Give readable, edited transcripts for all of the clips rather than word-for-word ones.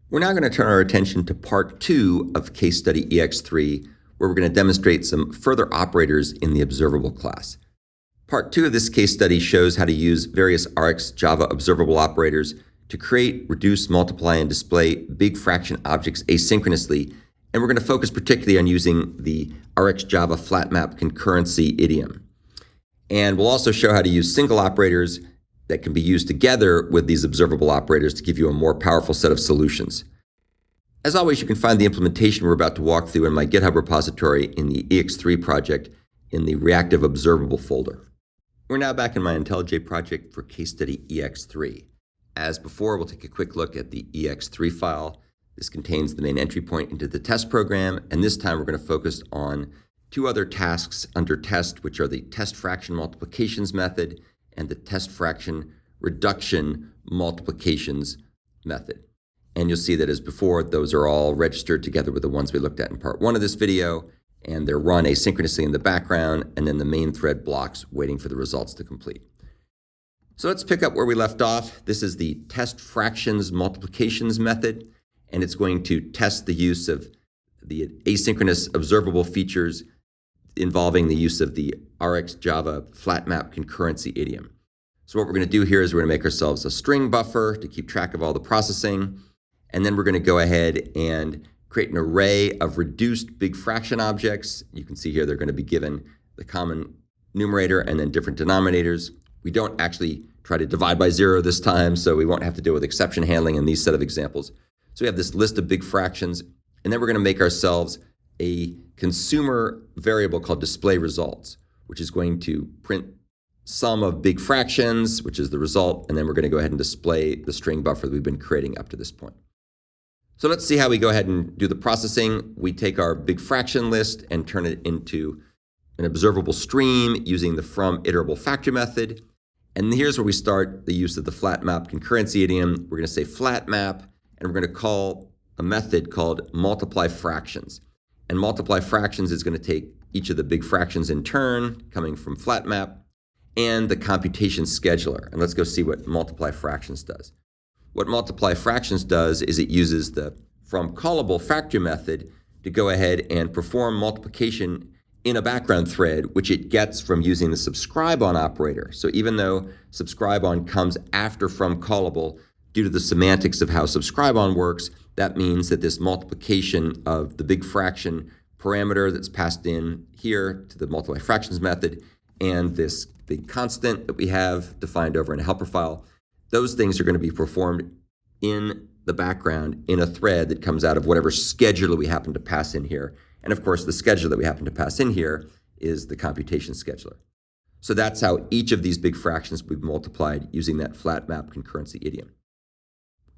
We're now going to turn our attention to part 2 of case study ex3, where we're going to demonstrate some further operators in the observable class. Part 2 of this case study shows how to use various Rx Java observable operators to create, reduce, multiply, and display big fraction objects asynchronously, and we're going to focus particularly on using the Rx Java flat map concurrency idiom. And we'll also show how to use single operators that can be used together with these observable operators to give you a more powerful set of solutions. As always, you can find the implementation we're about to walk through in my GitHub repository in the ex3 project in the reactive observable folder. We're now back in my IntelliJ project for case study ex3. As before, we'll take a quick look at the ex3 file. This contains the main entry point into the test program, and this time we're going to focus on two other tasks under test, which are the test fraction multiplications method and the test fraction reduction multiplications method. And you'll see that as before, those are all registered together with the ones we looked at in part 1 of this video, and they're run asynchronously in the background, and then the main thread blocks waiting for the results to complete. So let's pick up where we left off. This is the test fractions multiplications method, and it's going to test the use of the asynchronous observable features involving the use of the Rx Java flat map concurrency idiom. So what we're going to do here is we're going to make ourselves a string buffer to keep track of all the processing, and then we're going to go ahead and create an array of reduced big fraction objects. You can see here they're going to be given the common numerator and then different denominators. We don't actually try to divide by 0 this time, so we won't have to deal with exception handling in these set of examples. So we have this list of big fractions, and then we're going to make ourselves a consumer variable called display results, which is going to print sum of big fractions, which is the result, and then we're going to go ahead and display the string buffer that we've been creating up to this point. So let's see how we go ahead and do the processing. We take our big fraction list and turn it into an observable stream using the from iterable factor method. And here's where we start the use of the flat map concurrency idiom. We're going to say flat map, and we're going to call a method called multiply fractions. And multiply fractions is going to take each of the big fractions in turn, coming from flat map, and the computation scheduler. And let's go see what multiply fractions does. What multiply fractions does is it uses the from callable factor method to go ahead and perform multiplication in a background thread, which it gets from using the subscribe on operator. So even though subscribe on comes after from callable, due to the semantics of how subscribe on works, that means that this multiplication of the big fraction parameter that's passed in here to the multiply fractions method and this big constant that we have defined over in a helper file, those things are going to be performed in the background in a thread that comes out of whatever scheduler we happen to pass in here. And of course, the scheduler that we happen to pass in here is the computation scheduler. So that's how each of these big fractions will be multiplied using that flat map concurrency idiom.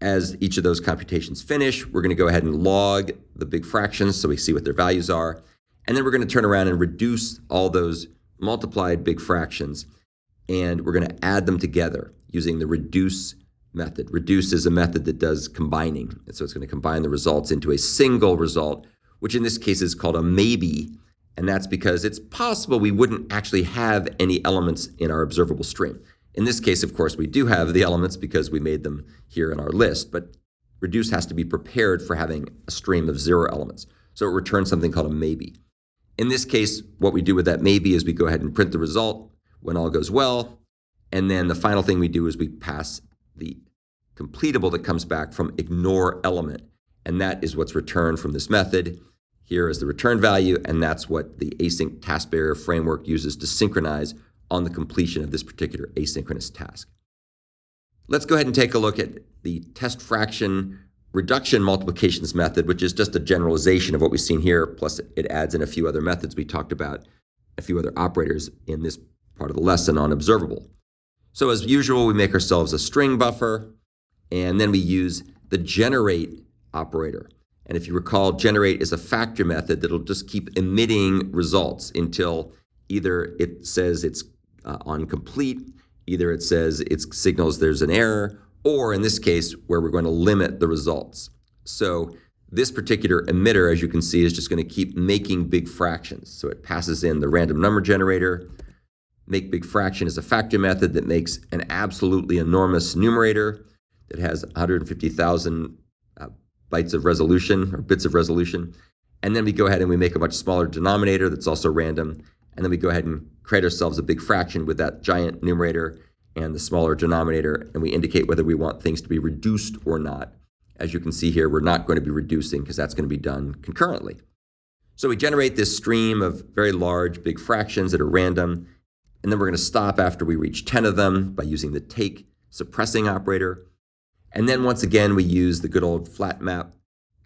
As each of those computations finish, we're going to go ahead and log the big fractions so we see what their values are. And then we're going to turn around and reduce all those multiplied big fractions, and we're going to add them together using the reduce method. Reduce is a method that does combining, and so it's going to combine the results into a single result, which in this case is called a maybe, and that's because it's possible we wouldn't actually have any elements in our observable stream. In this case, of course, we do have the elements because we made them here in our list, but reduce has to be prepared for having a stream of 0 elements. So it returns something called a maybe. In this case, what we do with that maybe is we go ahead and print the result when all goes well, and then the final thing we do is we pass the completable that comes back from ignore element, and that is what's returned from this method. Here is the return value, and that's what the async task barrier framework uses to synchronize on the completion of this particular asynchronous task. Let's go ahead and take a look at the test fraction reduction multiplications method, which is just a generalization of what we've seen here, plus it adds in a few other methods we talked about, a few other operators in this part of the lesson on observable. So as usual, we make ourselves a string buffer, and then we use the generate operator. And if you recall, generate is a factor method that'll just keep emitting results until either it says it's on complete, either it says it signals there's an error, or in this case, where we're going to limit the results. So this particular emitter, as you can see, is just going to keep making big fractions. So it passes in the random number generator. Make big fraction is a factor method that makes an absolutely enormous numerator that has 150,000 bytes of resolution or bits of resolution. And then we go ahead and we make a much smaller denominator that's also random. And then we go ahead and create ourselves a big fraction with that giant numerator and the smaller denominator. And we indicate whether we want things to be reduced or not. As you can see here, we're not going to be reducing because that's going to be done concurrently. So we generate this stream of very large, big fractions that are random. And then we're going to stop after we reach 10 of them by using the take suppressing operator. And then once again, we use the good old flat map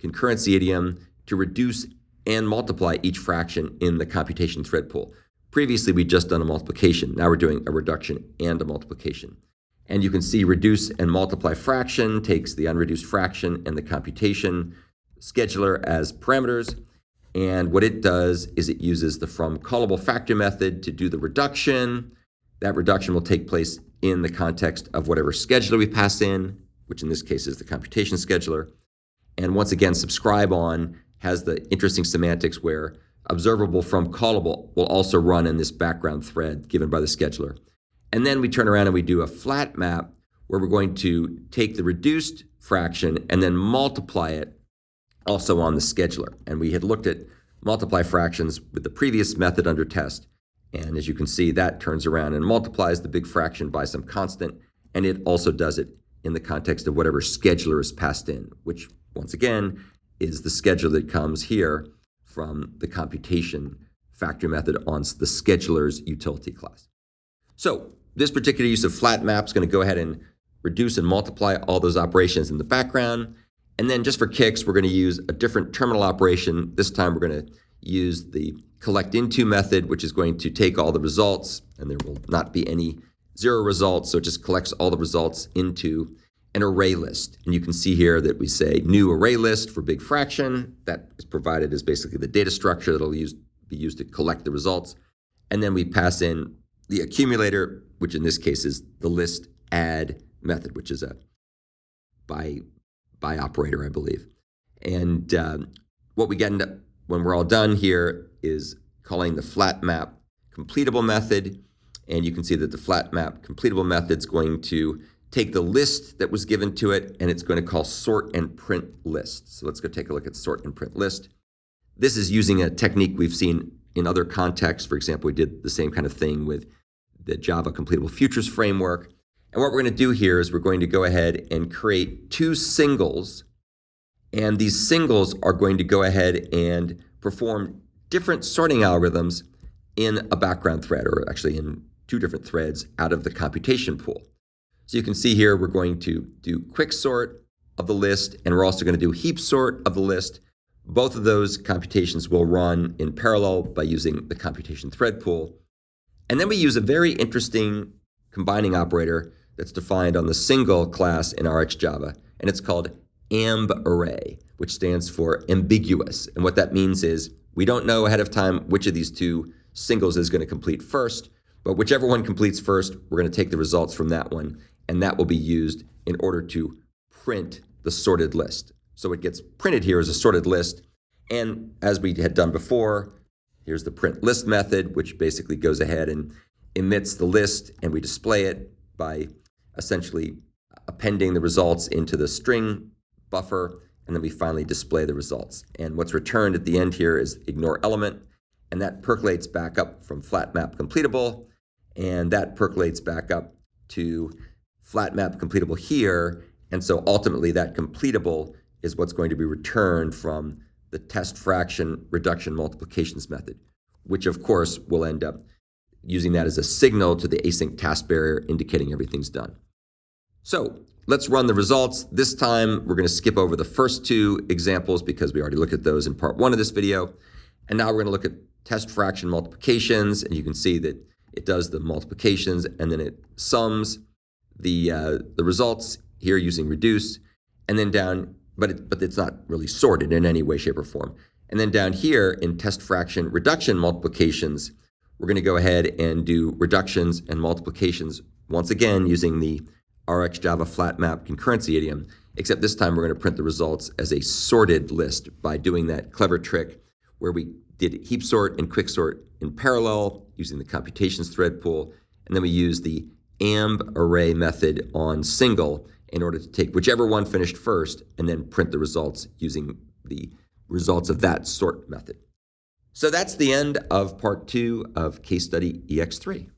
concurrency idiom to reduce and multiply each fraction in the computation thread pool. Previously, we'd just done a multiplication. Now we're doing a reduction and a multiplication. And you can see reduce and multiply fraction takes the unreduced fraction and the computation scheduler as parameters. And what it does is it uses the from callable factor method to do the reduction. That reduction will take place in the context of whatever scheduler we pass in, which in this case is the computation scheduler. And once again, subscribe on has the interesting semantics where observable from callable will also run in this background thread given by the scheduler. And then we turn around and we do a flat map where we're going to take the reduced fraction and then multiply it also on the scheduler. And we had looked at multiply fractions with the previous method under test. And as you can see, that turns around and multiplies the big fraction by some constant. And it also does it in the context of whatever scheduler is passed in, which once again is the scheduler that comes here from the computation factor method on the scheduler's utility class. So this particular use of flat map is going to go ahead and reduce and multiply all those operations in the background. And then just for kicks, we're going to use a different terminal operation. This time we're going to use the collect into method, which is going to take all the results, and there will not be any zero results, so it just collects all the results into an array list. And you can see here that we say new array list for big fraction. That is provided as basically the data structure that will be used to collect the results. And then we pass in the accumulator, which in this case is the list add method, which is a by operator, I believe. And what we get into when we're all done here is calling the flat map completable method. And you can see that the flat map completable method is going to take the list that was given to it, and it's going to call sort and print list. So let's go take a look at sort and print list. This is using a technique we've seen in other contexts. For example, we did the same kind of thing with the Java completable futures framework. And what we're going to do here is we're going to go ahead and create two singles. And these singles are going to go ahead and perform different sorting algorithms in a background thread, or actually in two different threads out of the computation pool. So you can see here we're going to do quick sort of the list, and we're also going to do heap sort of the list. Both of those computations will run in parallel by using the computation thread pool. And then we use a very interesting combining operator that's defined on the single class in RxJava, and it's called amb_array, which stands for ambiguous. And what that means is we don't know ahead of time which of these two singles is going to complete first, but whichever one completes first, we're going to take the results from that one, and that will be used in order to print the sorted list. So it gets printed here as a sorted list, and as we had done before, here's the print list method, which basically goes ahead and emits the list, and we display it by essentially appending the results into the string buffer, and then we finally display the results. And what's returned at the end here is ignore element, and that percolates back up from flat map completable, and that percolates back up to flat map completable here. And so ultimately that completable is what's going to be returned from the test fraction reduction multiplications method, which of course will end up using that as a signal to the async task barrier indicating everything's done. So let's run the results. This time we're going to skip over the first two examples because we already looked at those in part one of this video. And now we're going to look at test fraction multiplications, and you can see that it does the multiplications and then it sums the results here using reduce, and then down, but it's not really sorted in any way, shape, or form. And then down here in test fraction reduction multiplications, we're going to go ahead and do reductions and multiplications once again using the RxJava flat map concurrency idiom, except this time we're going to print the results as a sorted list by doing that clever trick where we did heap sort and quick sort in parallel using the computations thread pool, and then we use the amb_array method on single, in order to take whichever one finished first and then print the results using the results of that sort method. So that's the end of part 2 of case study ex3.